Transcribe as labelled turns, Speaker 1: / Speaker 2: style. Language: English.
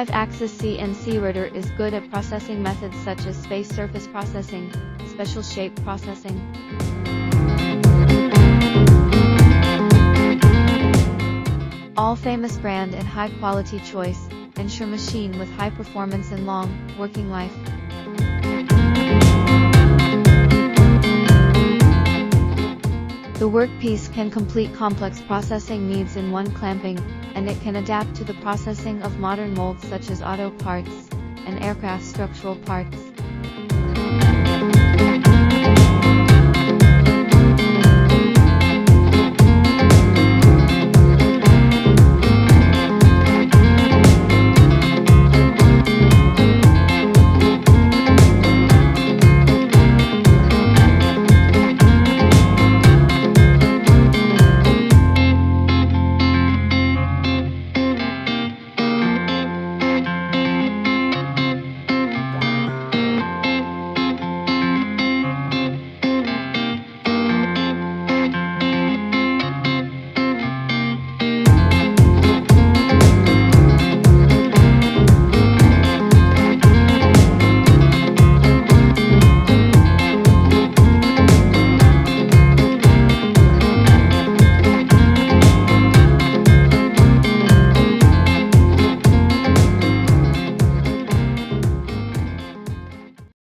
Speaker 1: 5-axis CNC router is good at processing methods such as space surface processing, special shape processing. All famous brand and high quality choice, ensure machine with high performance and long working life. The workpiece can complete complex processing needs in one clamping, and it can adapt to the processing of modern molds such as auto parts and aircraft structural parts.